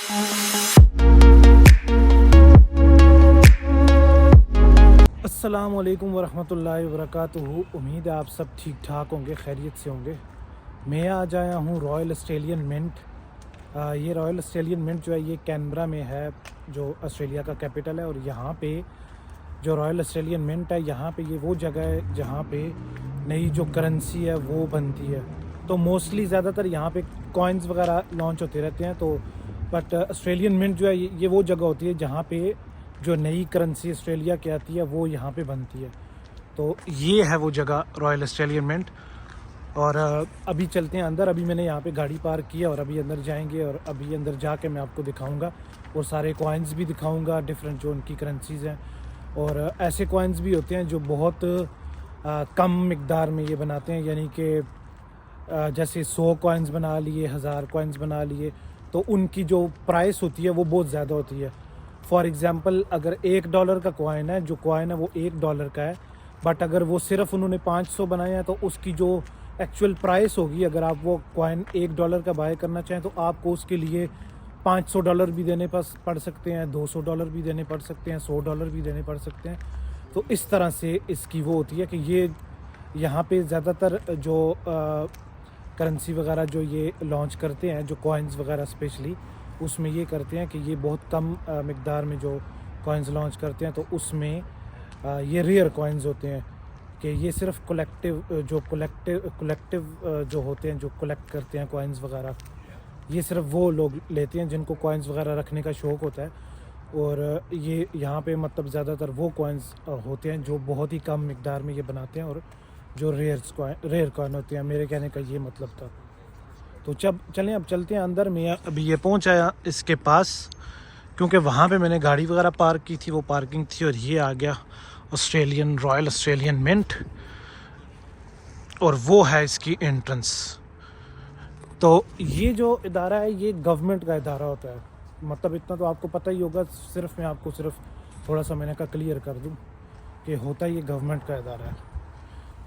अस्सलामुअलैकुम वरहमतुल्लाहि वबरकातुहू। उम्मीद है आप सब ठीक ठाक होंगे, खैरियत से होंगे। मैं आज आया हूँ रॉयल ऑस्ट्रेलियन मिंट। ये रॉयल ऑस्ट्रेलियन मिंट जो है ये कैनबरा में है, जो ऑस्ट्रेलिया का कैपिटल है। और यहाँ पे जो रॉयल ऑस्ट्रेलियन मिंट है, यहाँ पे ये वो जगह है जहाँ पे नई जो करेंसी है वो बनती है। तो मोस्टली ज़्यादातर यहाँ पे कॉइन्स वगैरह लॉन्च होते रहते हैं। तो बट ऑस्ट्रेलियन मिंट जो है ये वो जगह होती है जहाँ पे जो नई करेंसी ऑस्ट्रेलिया की आती है वो यहाँ पे बनती है। तो ये है वो जगह रॉयल ऑस्ट्रेलियन मिंट। और अभी चलते हैं अंदर। अभी मैंने यहाँ पे गाड़ी पार्क की है और अभी अंदर जाएंगे और अभी अंदर जाके मैं आपको दिखाऊंगा और सारे कॉइन्स भी दिखाऊंगा, डिफरेंट जो उनकी करेंसीज़ हैं। और ऐसे कॉइन्स भी होते हैं जो बहुत कम मिकदार में ये बनाते हैं, यानी कि जैसे 100 कॉइन्स बना लिए, 1000 कॉइन्स बना लिए, तो उनकी जो प्राइस होती है वो बहुत ज़्यादा होती है। फॉर एग्ज़ाम्पल अगर $1 का कॉइन है, जो कॉइन है वो $1 का है, बट अगर वो सिर्फ उन्होंने 500 बनाए हैं तो उसकी जो एक्चुअल प्राइस होगी, अगर आप वो कॉइन $1 का बाय करना चाहें तो आपको उसके लिए $500 भी देने पड़ सकते हैं, $200 भी देने पड़ सकते हैं, $100 भी देने पड़ सकते हैं। तो इस तरह से इसकी वो होती है कि ये यहाँ पे ज़्यादातर जो करेंसी वगैरह जो ये लॉन्च करते हैं, जो कॉइन्स वगैरह स्पेशली, उसमें ये करते हैं कि ये बहुत कम मिकदार में जो कॉइन्स लॉन्च करते हैं, तो उसमें ये रेयर कॉइन्स होते हैं कि ये सिर्फ कलेक्टिव जो होते हैं, जो कलेक्ट करते हैं कॉइन्स वगैरह, ये सिर्फ वो लोग लेते हैं जिनको कॉइन्स वगैरह रखने का शौक़ होता है। और ये यहाँ पे मतलब ज़्यादातर वो कॉइन्स होते हैं जो बहुत ही कम मिकदार में ये बनाते हैं और जो रेयर कॉइन होते हैं। मेरे कहने का ये मतलब था। तो चलें अब चलते हैं अंदर। मैं अभी ये पहुंच आया इसके पास, क्योंकि वहाँ पे मैंने गाड़ी वगैरह पार्क की थी, वो पार्किंग थी। और ये आ गया रॉयल ऑस्ट्रेलियन मिंट, और वो है इसकी एंट्रेंस। तो ये जो इदारा है ये गवर्नमेंट का इदारा होता है, मतलब इतना तो आपको पता ही होगा। सिर्फ मैं आपको थोड़ा सा मैंने कहा क्लियर कर दूँ कि होता ये गवर्नमेंट का इदारा है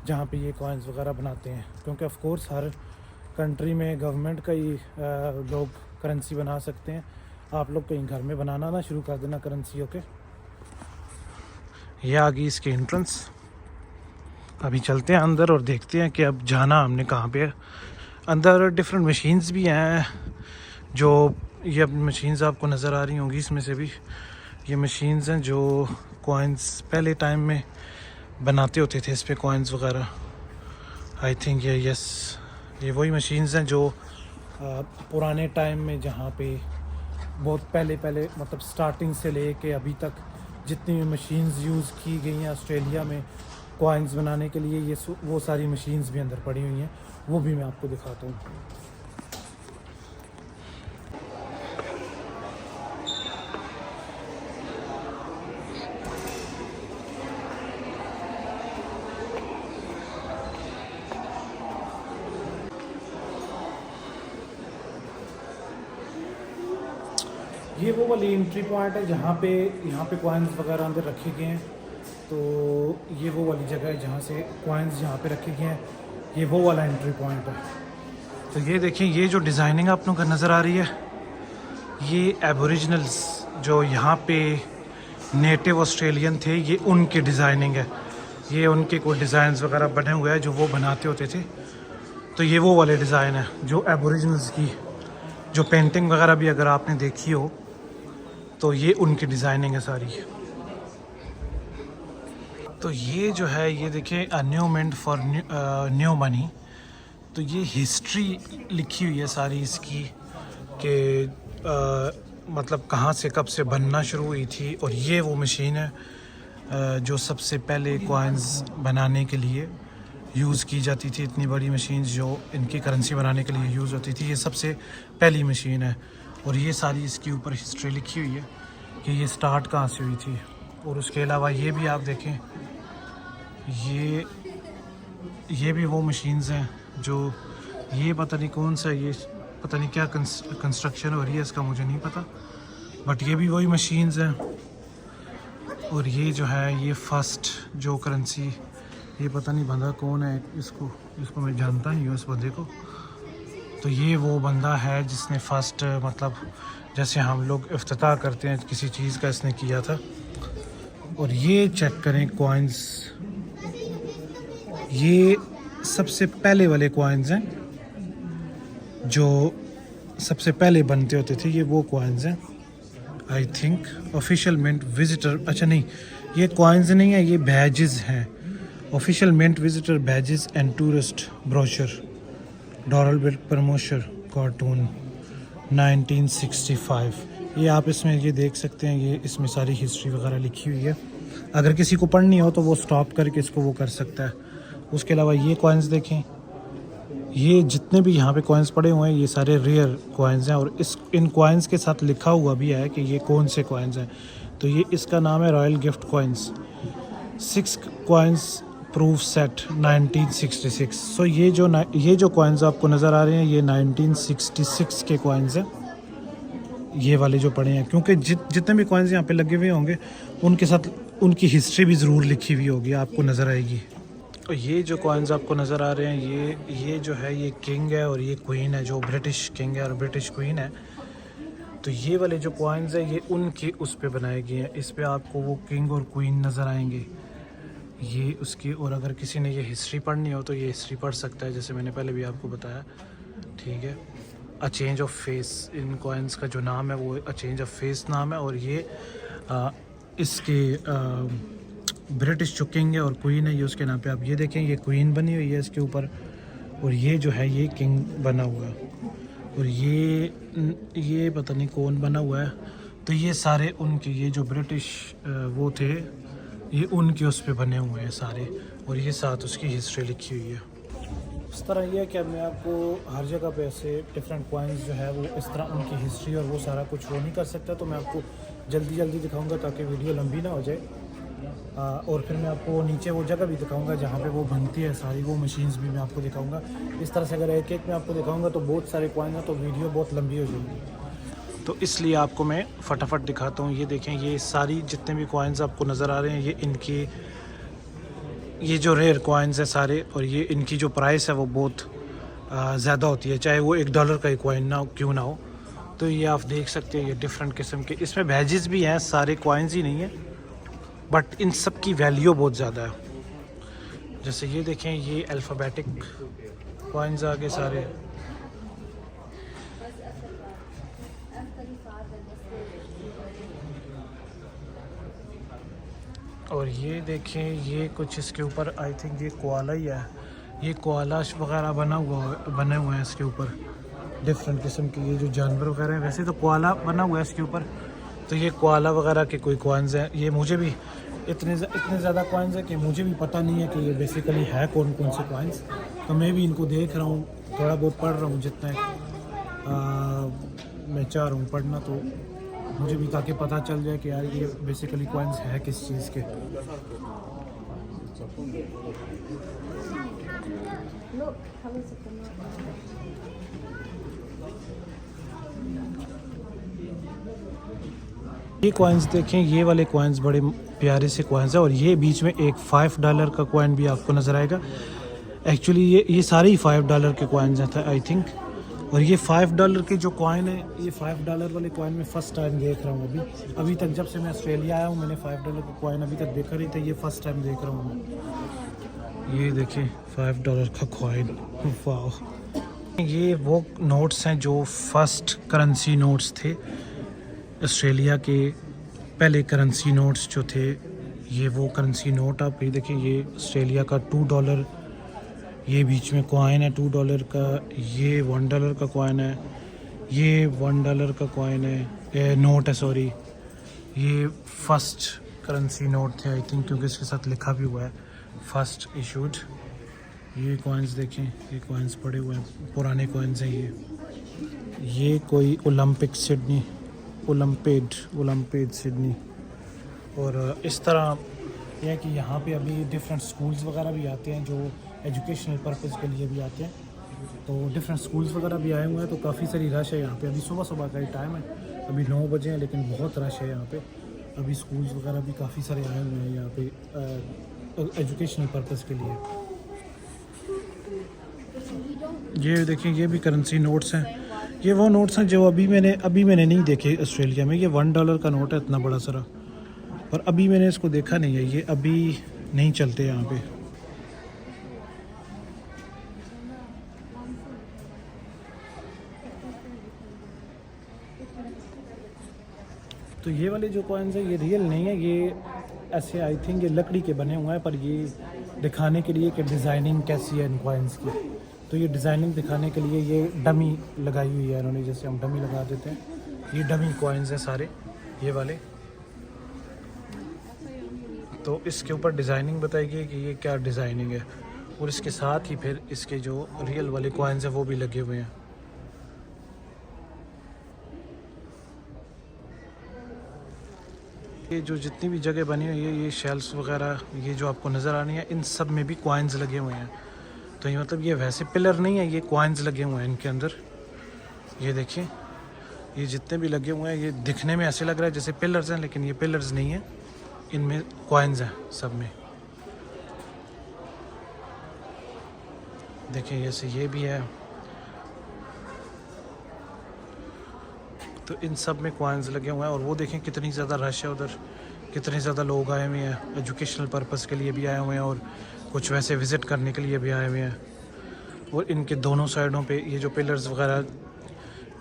जहाँ पे ये कॉइन्स वगैरह बनाते हैं। क्योंकि ऑफ कोर्स हर कंट्री में गवर्नमेंट का ही लोग करेंसी बना सकते हैं। आप लोग कहीं घर में बनाना ना शुरू कर देना करेंसी। ओके, ये आ गई इसकी एंट्रेंस। अभी चलते हैं अंदर और देखते हैं कि अब जाना हमने कहाँ पे है। अंदर डिफरेंट मशीन्स भी हैं, जो ये मशीन्स आपको नज़र आ रही होंगी। इसमें से भी ये मशीन्स हैं जो कॉइन्स पहले टाइम में बनाते होते थे, इस पर कॉइन्स वगैरह। आई थिंक ये वही मशीन्स हैं जो पुराने टाइम में, जहाँ पे बहुत पहले मतलब स्टार्टिंग से ले के अभी तक जितनी भी मशीन्स यूज़ की गई हैं ऑस्ट्रेलिया में कॉइन्स बनाने के लिए, ये वो सारी मशीन्स भी अंदर पड़ी हुई हैं। वो भी मैं आपको दिखाता हूँ। ये वो वाली एंट्री पॉइंट है जहाँ पे कॉइन्स वगैरह अंदर रखे गए हैं। तो ये वो वाली जगह है जहाँ से कॉइन्स यहाँ पे रखे गए हैं। ये वो वाला एंट्री पॉइंट है। तो ये देखिए, ये जो डिज़ाइनिंग आप लोगों को नज़र आ रही है, ये एबोरिजिनल्स जो यहाँ पे नेटिव ऑस्ट्रेलियन थे, ये उनकी डिज़ाइनिंग है। ये उनके कोई डिज़ाइंस वगैरह बने हुए हैं जो वो बनाते होते थे। तो ये वो वाले डिज़ाइन है जो एबोरिजिनल्स की, जो पेंटिंग वगैरह भी अगर आपने देखी हो तो ये उनकी डिज़ाइनिंग है सारी। तो ये जो है, ये देखिए, a new mint for new money. तो ये हिस्ट्री लिखी हुई है सारी इसकी कि मतलब कहाँ से कब से बनना शुरू हुई थी। और ये वो मशीन है जो सबसे पहले कॉइन्स बनाने के लिए यूज़ की जाती थी। इतनी बड़ी मशीन जो इनकी करेंसी बनाने के लिए यूज़ होती थी, ये सबसे पहली मशीन है। और ये सारी इसके ऊपर हिस्ट्री लिखी हुई है कि ये स्टार्ट कहाँ से हुई थी। और उसके अलावा ये भी आप देखें, ये भी वो मशीन्स हैं जो, ये पता नहीं कौन सा, ये पता नहीं क्या कंस्ट्रक्शन हो रही है इसका, मुझे नहीं पता, बट ये भी वही मशीन्स हैं। और ये जो है, ये फर्स्ट जो करेंसी, ये पता नहीं बंदा कौन है, इसको मैं जानता नहीं हूँ इस बंदे को। तो ये वो बंदा है जिसने फ़र्स्ट मतलब जैसे हम लोग इफ्तिताह करते हैं किसी चीज़ का, इसने किया था। और ये चेक करें कॉइन्स, ये सबसे पहले वाले कॉइन्स हैं जो सबसे पहले बनते होते थे, ये वो कॉइन्स हैं। I think official mint visitor, अच्छा नहीं ये कॉइन्स नहीं है, ये बैजेस हैं। Official mint visitor badges and tourist brochure dollar bill promotion cartoon 1965। ये आप इसमें ये देख सकते हैं, ये इसमें सारी हिस्ट्री वगैरह लिखी हुई है। अगर किसी को पढ़नी हो तो वो स्टॉप करके इसको वो कर सकता है। उसके अलावा ये कॉइन्स देखें, ये जितने भी यहाँ पे कॉइन्स पड़े हुए हैं ये सारे रेयर कॉइन्स हैं। और इन कॉइन्स के साथ लिखा हुआ भी है कि ये कौन से कॉइन्स हैं। तो ये इसका नाम है royal gift coins 6 coins proof set 1966। सो ये जो कॉइन्स आपको नज़र आ रहे हैं ये 1966 के कॉइन्स हैं, ये वाले जो पड़े हैं। क्योंकि जितने भी कॉइन्स यहाँ पे लगे हुए होंगे उनके साथ उनकी हिस्ट्री भी ज़रूर लिखी हुई होगी, आपको नज़र आएगी। तो ये जो कॉइन्स आपको नज़र आ रहे हैं ये जो है ये किंग है और ये क्वीन है, जो ब्रिटिश किंग है और ब्रिटिश क्वीन है। तो ये वाले जो कॉइन्स हैं ये उनके उस पे बनाए गए हैं, इस पे आपको वो किंग और क्वीन नज़र आएंगे ये उसकी। और अगर किसी ने ये हिस्ट्री पढ़नी हो तो ये हिस्ट्री पढ़ सकता है, जैसे मैंने पहले भी आपको बताया, ठीक है। A change of face, in coins का जो नाम है वो अ चेंज ऑफ फेस नाम है। और ये इसके ब्रिटिश जो किंग है और क्वीन है ये उसके नाम पे, आप ये देखें ये क्वीन बनी हुई है इसके ऊपर और ये जो है ये किंग बना हुआ है। और ये पता नहीं कौन बना हुआ है। तो ये सारे उनके, ये जो ब्रिटिश वो थे ये उनके उस पे बने हुए हैं सारे। और ये साथ उसकी हिस्ट्री लिखी हुई है। इस तरह ये है कि मैं आपको हर जगह पे ऐसे डिफरेंट कॉइन्स जो है वो इस तरह उनकी हिस्ट्री और वो सारा कुछ वो नहीं कर सकता, तो मैं आपको जल्दी दिखाऊंगा ताकि वीडियो लंबी ना हो जाए। और फिर मैं आपको नीचे वो जगह भी दिखाऊंगा जहाँ पे वो बनती है सारी वो मशीन्स भी मैं आपको दिखाऊंगा। इस तरह से अगर एक एक मैं आपको दिखाऊंगा तो बहुत सारे कॉइन हैं तो वीडियो बहुत लंबी हो जाएगी, तो इसलिए आपको मैं फटाफट दिखाता हूँ। ये देखें ये सारी जितने भी कॉइन्स आपको नज़र आ रहे हैं ये इनकी, ये जो रेयर कॉइन्स हैं सारे, और ये इनकी जो प्राइस है वो बहुत ज़्यादा होती है, चाहे वो $1 का ही कॉइन ना क्यों ना हो। तो ये आप देख सकते हैं ये डिफरेंट किस्म के, इसमें बैजेस भी हैं, सारे कॉइन्स ही नहीं है, बट इन सब की वैल्यू बहुत ज़्यादा है। जैसे ये देखें ये अल्फ़ाबेटिक कॉइन्स आ गए सारे। और ये देखें ये कुछ इसके ऊपर आई थिंक ये कोआला ही है, ये कोआला वगैरह बने हुए हैं इसके ऊपर, डिफरेंट किस्म के ये जो जानवर वगैरह हैं। वैसे तो कोआला बना हुआ है इसके ऊपर, तो ये कोआला वगैरह के कोई कॉइन्स हैं। ये मुझे भी इतने ज़्यादा कॉइन्स हैं कि मुझे भी पता नहीं है कि ये बेसिकली है कौन कौन से कॉइन्स। तो मैं भी इनको देख रहा हूँ, थोड़ा बहुत पढ़ रहा हूँ जितना मैं चाह रहा हूँ पढ़ना, तो मुझे भी ताकि पता चल जाए कि यार ये बेसिकली कॉइन्स है किस चीज़ के। ये कॉइन्स देखें, ये वाले कॉइन्स बड़े प्यारे से कॉइन्स हैं। और ये बीच में एक $5 का कॉइन भी आपको नज़र आएगा। एक्चुअली ये सारे ही $5 के कॉइन्स हैं आई थिंक। और ये $5 के जो कॉइन है, ये $5 वाले कॉइन में फ़र्स्ट टाइम देख रहा हूँ अभी तक। जब से मैं ऑस्ट्रेलिया आया हूँ मैंने $5 का कॉइन अभी तक देखा नहीं था, ये फ़र्स्ट टाइम देख रहा हूँ मैं। ये देखें $5 का कॉइन, वाह। ये वो नोट्स हैं जो फर्स्ट करेंसी नोट्स थे ऑस्ट्रेलिया के, पहले करेंसी नोट्स जो थे, ये वो करेंसी नोट आप ये देखिए, ये ऑस्ट्रेलिया का $2, ये बीच में कॉइन है $2 का, ये $1 का कॉइन है, ये $1 का कॉइन है, नोट है सॉरी। ये फर्स्ट करेंसी नोट थे आई थिंक, क्योंकि इसके साथ लिखा भी हुआ है फर्स्ट इशूड। ये कॉइन्स देखें, ये कॉइन्स पड़े हुए हैं, पुराने कॉइन्स हैं ये कोई ओलंपिक सिडनी, ओलंपिड सिडनी। और इस तरह यह है कि यहाँ पे अभी डिफरेंट स्कूल्स वगैरह भी आते हैं जो एजुकेशनल पर्पज़ के लिए भी आते हैं, तो डिफरेंट स्कूल्स वगैरह भी आए हुए हैं। तो काफ़ी सारी रश है यहाँ पे, अभी सुबह का ही टाइम है, अभी 9 बजे हैं, लेकिन बहुत रश है यहाँ पे। अभी स्कूल्स वगैरह भी काफ़ी सारे आए हुए हैं यहाँ पे एजुकेशनल पर्पज़ के लिए। ये देखिए ये भी करेंसी नोट्स हैं। ये वो नोट्स हैं जो अभी मैंने नहीं देखे ऑस्ट्रेलिया में। ये $1 का नोट है इतना बड़ा सारा, और अभी मैंने इसको देखा नहीं है, ये अभी नहीं चलते यहाँ पे। तो ये वाले जो कॉइन्स हैं ये रियल नहीं है, ये ऐसे आई थिंक ये लकड़ी के बने हुए हैं, पर ये दिखाने के लिए कि डिज़ाइनिंग कैसी है इन कॉइन्स की। तो ये डिज़ाइनिंग दिखाने के लिए ये डमी लगाई हुई है इन्होंने, जैसे हम डमी लगा देते हैं। ये डमी कॉइन्स हैं सारे ये वाले। तो इसके ऊपर डिज़ाइनिंग बताई गई कि ये क्या डिज़ाइनिंग है, और इसके साथ ही फिर इसके जो रियल वाले कॉइन्स हैं वो भी लगे हुए हैं। ये जो जितनी भी जगह बनी हुई है, ये शेल्फ्स वगैरह ये जो आपको नज़र आ रही है, इन सब में भी कॉइन्स लगे हुए हैं। तो ये मतलब ये वैसे पिलर नहीं है, ये कॉइन्स लगे हुए हैं इनके अंदर। ये देखिए ये जितने भी लगे हुए हैं, ये दिखने में ऐसे लग रहा है जैसे पिलर्स हैं, लेकिन ये पिलर्स नहीं है, इनमें कॉइन्स हैं सब में। देखिए जैसे ये भी है, तो इन सब में कॉइन्स लगे हुए हैं। और वो देखें कितनी ज़्यादा रश है उधर, कितने ज़्यादा लोग आए हुए हैं, एजुकेशनल पर्पस के लिए भी आए हुए हैं और कुछ वैसे विज़िट करने के लिए भी आए हुए हैं। और इनके दोनों साइडों पे ये जो पिलर्स वगैरह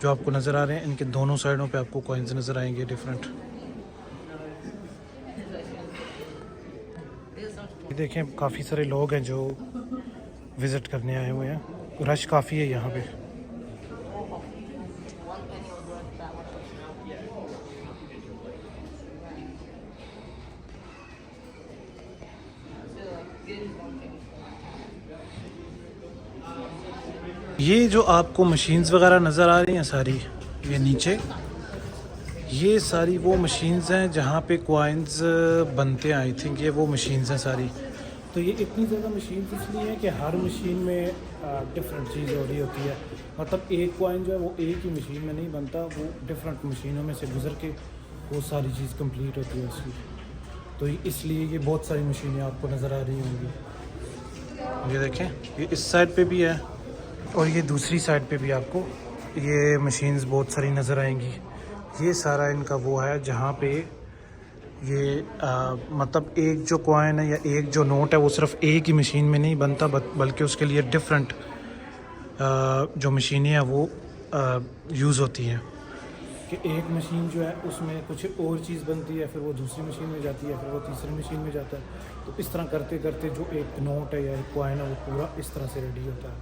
जो आपको नज़र आ रहे हैं, इनके दोनों साइडों पे आपको कॉइन्स नज़र आएंगे डिफरेंट। देखें काफ़ी सारे लोग हैं जो विज़िट करने आए हुए हैं, रश काफ़ी है यहाँ पे। ये जो आपको मशीन्स वगैरह नज़र आ रही हैं सारी, ये नीचे ये सारी वो मशीन्स हैं जहाँ पे कॉइन्स बनते हैं। आई थिंक ये वो मशीन्स हैं सारी। तो ये इतनी ज़्यादा मशीन्स इसलिए हैं कि हर मशीन में डिफरेंट चीज़ हो रही होती है। मतलब एक कॉइन जो है वो एक ही मशीन में नहीं बनता, वो डिफरेंट मशीनों में से गुजर के वो सारी चीज़ कंप्लीट होती है उसकी। तो इसलिए ये बहुत सारी मशीनें आपको नज़र आ रही होंगी। ये देखें ये इस साइड पे भी है, और ये दूसरी साइड पे भी आपको ये मशीन्स बहुत सारी नज़र आएंगी। ये सारा इनका वो है जहाँ पे ये मतलब एक जो कॉइन है या एक जो नोट है वो सिर्फ एक ही मशीन में नहीं बनता, बल्कि उसके लिए डिफरेंट जो मशीनें हैं वो यूज़ होती हैं। कि एक मशीन जो है उसमें कुछ और चीज़ बनती है, फिर वो दूसरी मशीन में जाती है, फिर वो तीसरी मशीन में जाता है। तो इस तरह करते करते जो एक नोट है या एक कॉइन है वो पूरा इस तरह से रेडी होता है।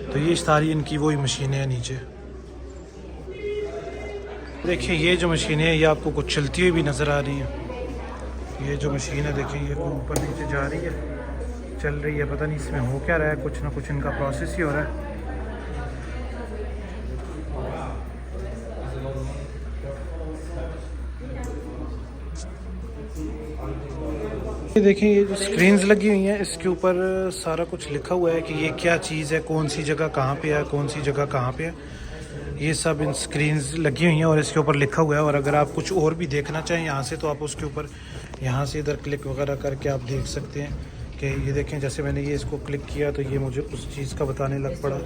तो ये सारी इनकी वही मशीनें हैं नीचे। देखिए ये जो मशीनें हैं ये आपको कुछ चलती हुई भी नज़र आ रही हैं। ये जो मशीन है देखिए ये ऊपर नीचे जा रही है, चल रही है, पता नहीं इसमें हो क्या रहा है, कुछ ना कुछ इनका प्रोसेस ही हो रहा है। ये देखें ये जो स्क्रीन्स लगी हुई हैं इसके ऊपर सारा कुछ लिखा हुआ है कि ये क्या चीज़ है, कौन सी जगह कहाँ पे है, कौन सी जगह कहाँ पे है। ये सब इन स्क्रीन्स लगी हुई हैं और इसके ऊपर लिखा हुआ है। और अगर आप कुछ और भी देखना चाहें यहाँ से, तो आप उसके ऊपर यहाँ से इधर क्लिक वगैरह करके आप देख सकते हैं कि ये देखें जैसे मैंने ये इसको क्लिक किया तो ये मुझे उस चीज़ का बताने लग पड़ा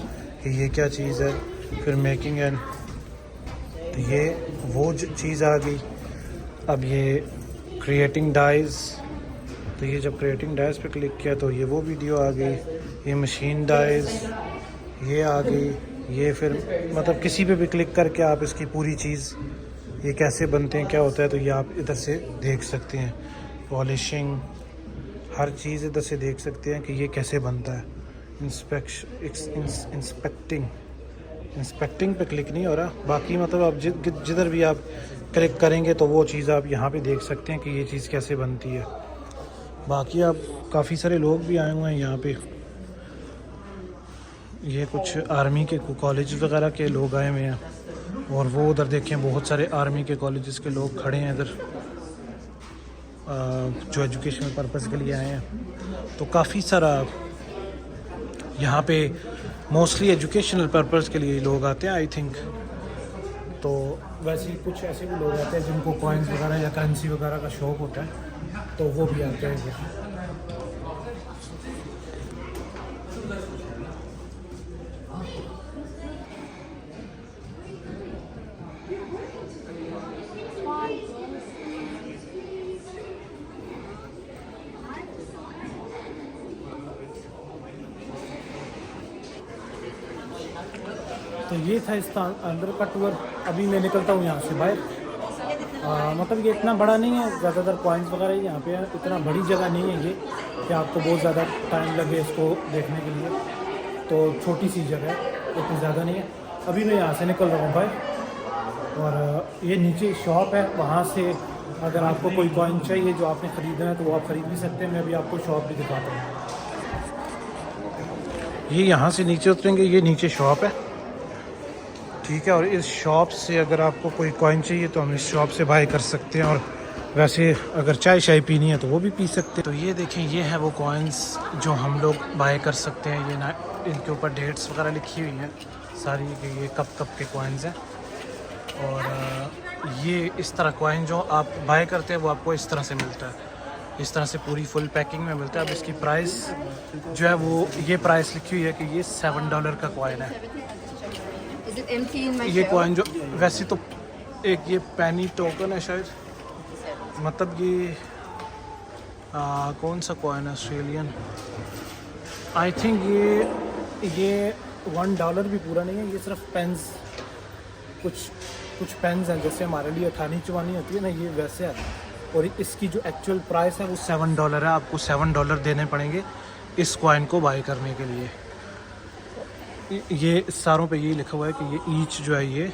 कि ये क्या चीज़ है। फिर मेकिंग एंड, तो ये वो चीज़ आ गई। अब ये क्रिएटिंग डाइज़, तो ये जब क्रिएटिंग डाइज़ पे क्लिक किया तो ये वो वीडियो आ गई। ये मशीन डाइज़ ये आ गई। ये फिर मतलब किसी पे भी क्लिक करके आप इसकी पूरी चीज़ ये कैसे बनते हैं क्या होता है तो ये आप इधर से देख सकते हैं। पॉलिशिंग हर चीज़ इधर से देख सकते हैं कि ये कैसे बनता है। इंस्पेक्टिंग पे क्लिक नहीं हो रहा, बाकी मतलब आप जिधर भी आप क्लिक करेंगे तो वो चीज़ आप यहाँ पे देख सकते हैं कि ये चीज़ कैसे बनती है। बाकी आप काफ़ी सारे लोग भी आए हुए हैं यहाँ पे, ये कुछ आर्मी के कॉलेज वगैरह के लोग आए हुए हैं। और वो उधर देखें बहुत सारे आर्मी के कॉलेजेस के लोग खड़े हैं इधर जो एजुकेशनल पर्पस के लिए आए हैं। तो काफ़ी सारा यहाँ पे मोस्टली एजुकेशनल पर्पस के लिए लोग आते हैं आई थिंक। तो वैसे ही कुछ ऐसे भी लोग आते हैं जिनको कॉइन्स वगैरह या करेंसी वगैरह का शौक़ होता है, तो वो भी आते हैं। ये था इसका अंदर का टूर। अभी मैं निकलता हूँ यहाँ से बाहर। मतलब ये इतना बड़ा नहीं है, ज़्यादातर कॉइन्स वगैरह यहाँ पे है, इतना बड़ी जगह नहीं है ये कि आपको बहुत ज़्यादा टाइम लगे इसको देखने के लिए। तो छोटी सी जगह है, इतनी ज़्यादा नहीं है। अभी मैं यहाँ से निकल रहा हूँ बाहर और ये नीचे शॉप है, वहाँ से अगर आपको कोई कॉइन चाहिए जो आपने ख़रीदना है तो वो आप ख़रीद भी सकते हैं। मैं अभी आपको शॉप भी दिखाता हूँ। ये यहाँ से नीचे उतरेंगे, ये नीचे शॉप है, ठीक है। और इस शॉप से अगर आपको कोई कॉइन चाहिए तो हम इस शॉप से बाय कर सकते हैं। और वैसे अगर चाय शाय पीनी है तो वो भी पी सकते हैं। तो ये देखें, ये है वो कॉइन्स जो हम लोग बाय कर सकते हैं। ये ना इनके ऊपर डेट्स वगैरह लिखी हुई हैं सारी, ये कब के कॉइन्स हैं। और ये इस तरह कॉइन जो आप बाय करते हैं वो आपको इस तरह से मिलता है, इस तरह से पूरी फुल पैकिंग में मिलता है। अब इसकी प्राइस जो है वो ये प्राइस लिखी हुई है कि ये $7 का कॉइन है। ये कॉइन जो वैसे तो एक ये पेनी टोकन है शायद, मतलब ये कौन सा कॉइन है, ऑस्ट्रेलियन आई थिंक। ये $1 भी पूरा नहीं है, ये सिर्फ पेन्स, कुछ पेन्स हैं जैसे हमारे लिए अठानी चवानी होती है ना, ये वैसे है। और इसकी जो एक्चुअल प्राइस है वो $7 है। आपको $7 देने पड़ेंगे इस कॉइन को बाय करने के लिए। ये सारों पे यही लिखा हुआ है कि ये ईच जो है ये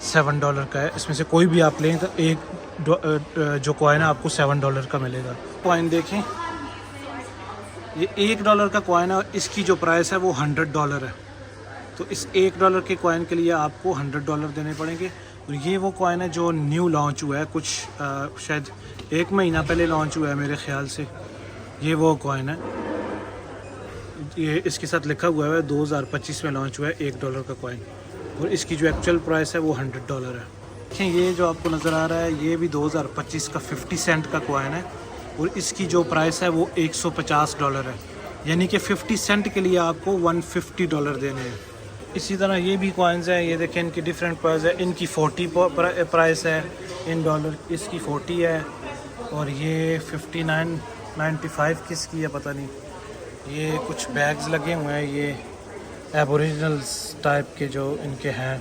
$7 का है। इसमें से कोई भी आप लें तो एक जो कॉइन है आपको $7 का मिलेगा। कॉइन देखें, ये $1 का कॉइन है और इसकी जो प्राइस है वो $100 है। तो इस $1 के कॉइन के लिए आपको $100 देने पड़ेंगे। और ये वो कॉइन है जो न्यू लॉन्च हुआ है, कुछ शायद 1 महीना पहले लॉन्च हुआ है मेरे ख्याल से। ये वो कॉइन है, ये इसके साथ लिखा हुआ है 2025 में लॉन्च हुआ है $1 का कॉइन। और इसकी जो एक्चुअल प्राइस है वो $100 है। देखिए, ये जो आपको नज़र आ रहा है ये भी 2025 का 50 सेंट का कॉइन है और इसकी जो प्राइस है वो $150 है। यानी कि 50 सेंट के लिए आपको $150 देने हैं। इसी तरह ये भी कॉइन्स हैं, ये देखें इनकी डिफरेंट प्राइस है। इनकी 40 प्राइस है इन डॉलर, इसकी 40 है। और ये 59.95 किसकी है पता नहीं। ये कुछ बैग्स लगे हुए हैं, ये एबोरिजिनल्स टाइप के जो इनके हैं,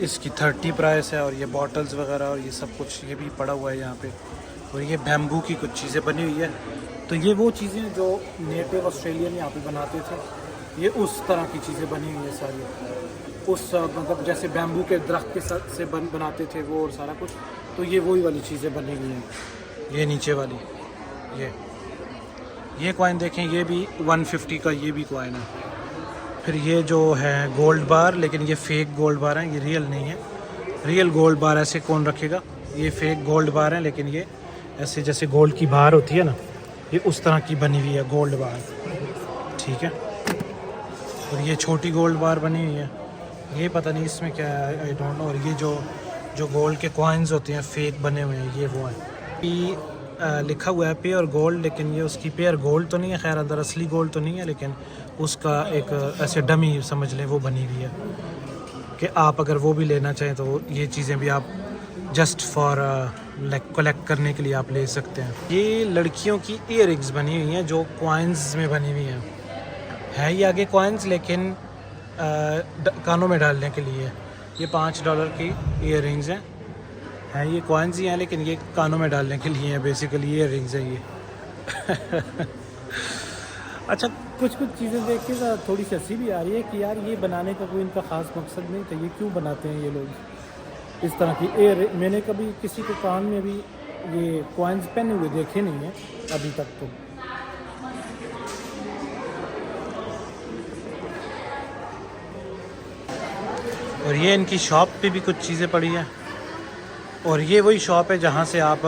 इसकी 30 प्राइस है। और ये बॉटल्स वगैरह और ये सब कुछ ये भी पड़ा हुआ है यहाँ पे। और ये बैम्बू की कुछ चीज़ें बनी हुई है। तो ये वो चीज़ें जो नेटिव ऑस्ट्रेलियन यहाँ पे बनाते थे, ये उस तरह की चीज़ें बनी हुई है सारी। उस मतलब जैसे बैम्बू के दरख्त के साथ से बनाते थे वो और सारा कुछ, तो ये वही वाली चीज़ें बनी हुई हैं। ये नीचे वाली ये कॉइन देखें, ये भी 150 का ये भी कॉइन है। फिर ये जो है गोल्ड बार, लेकिन ये फेक गोल्ड बार हैं, ये रियल नहीं है। रियल गोल्ड बार ऐसे कौन रखेगा, ये फेक गोल्ड बार हैं। लेकिन ये ऐसे जैसे गोल्ड की बार होती है ना, ये उस तरह की बनी हुई है गोल्ड बार, ठीक है। और ये छोटी गोल्ड बार बनी हुई है, ये पता नहीं इसमें क्या है, आई डोंट नो। और ये जो गोल्ड के कॉइन्स होते हैं फेक बने हुए हैं, ये वो हैं। लिखा हुआ है पेयर गोल्ड, लेकिन ये उसकी पेयर गोल्ड तो नहीं है, खैर अंदर असली गोल्ड तो नहीं है, लेकिन उसका एक ऐसे डमी समझ लें वो बनी हुई है कि आप अगर वो भी लेना चाहें तो ये चीज़ें भी आप जस्ट फॉर कलेक्ट करने के लिए आप ले सकते हैं। ये लड़कियों की ईयर रिंग्स बनी हुई हैं जो कॉइन्स में बनी हुई हैं। है ये आगे कॉइन्स, लेकिन कानों में डालने के लिए। ये $5 की ईयर रिंग्स हैं, ये कॉइन्स ही हैं लेकिन ये कानों में डालने के लिए हैं, बेसिकली ईयर रिंग्स हैं ये। अच्छा, कुछ चीज़ें देख के थोड़ी सी हंसी भी आ रही है कि यार ये बनाने का कोई इनका ख़ास मकसद नहीं था, ये क्यों बनाते हैं ये लोग इस तरह की ईयर। मैंने कभी किसी के कान में भी ये कॉइन्स पहने हुए देखे नहीं हैं अभी तक तो। और ये इनकी शॉप पे भी कुछ चीज़ें पड़ी हैं। और ये वही शॉप है जहाँ से आप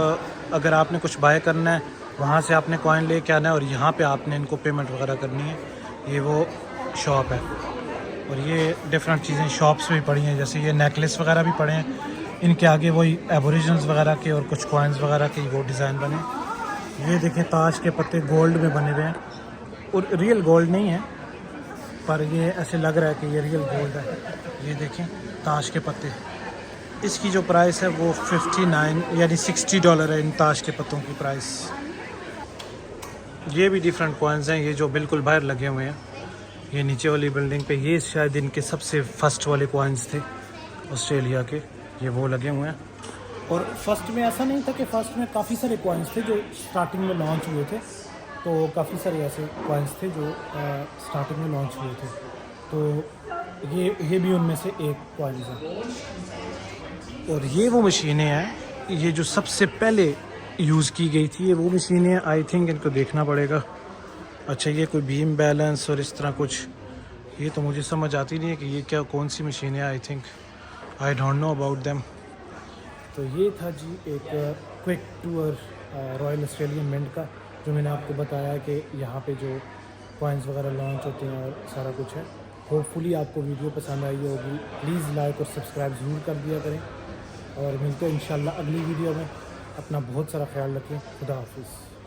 अगर आपने कुछ बाय करना है वहाँ से आपने कॉइन लेके आना है और यहाँ पे आपने इनको पेमेंट वगैरह करनी है। ये वो शॉप है। और ये डिफरेंट चीज़ें शॉप्स भी पड़ी हैं, जैसे ये नेकलेस वगैरह भी पड़े हैं। इनके आगे वही एबोरिजिनल्स वगैरह के और कुछ कॉइन्स वगैरह के वो डिज़ाइन बने। ये देखें ताज के पत्ते गोल्ड में बने हुए हैं और रियल गोल्ड नहीं है, पर ये ऐसे लग रहा है कि ये रियल गोल्ड है। ये देखें ताज के पत्ते, इसकी जो प्राइस है वो 59 यानी $60 है इन ताज के पत्तों की प्राइस। ये भी डिफरेंट कॉइन्स हैं, ये जो बिल्कुल बाहर लगे हुए हैं, ये नीचे वाली बिल्डिंग पे ये शायद इनके सबसे फर्स्ट वाले कॉइन्स थे ऑस्ट्रेलिया के, ये वो लगे हुए हैं। और फर्स्ट में ऐसा नहीं था कि फ़र्स्ट में काफ़ी सारे कॉइन्स थे जो स्टार्टिंग में लॉन्च हुए थे, तो काफ़ी सारे ऐसे कॉइन्स थे जो स्टार्टिंग में लॉन्च हुए थे, तो ये भी उनमें से एक कॉइन्स है। और ये वो मशीनें हैं, ये जो सबसे पहले यूज़ की गई थी, ये वो मशीनें हैं। आई थिंक इनको देखना पड़ेगा। अच्छा, ये कोई बीम बैलेंस और इस तरह कुछ, ये तो मुझे समझ आती नहीं है कि ये क्या कौन सी मशीन है। I think I don't know about them. तो ये था जी एक quick tour royal Australian mint का, जो मैंने आपको बताया कि यहाँ पे जो कॉइन्स वगैरह लॉन्च होते हैं और सारा कुछ है। होपफुली आपको वीडियो पसंद आई होगी। प्लीज़ लाइक और सब्सक्राइब ज़रूर कर दिया करें, और मिलते हैं इंशाल्लाह अगली वीडियो में। अपना बहुत सारा ख्याल रखें। खुदा हाफिज़।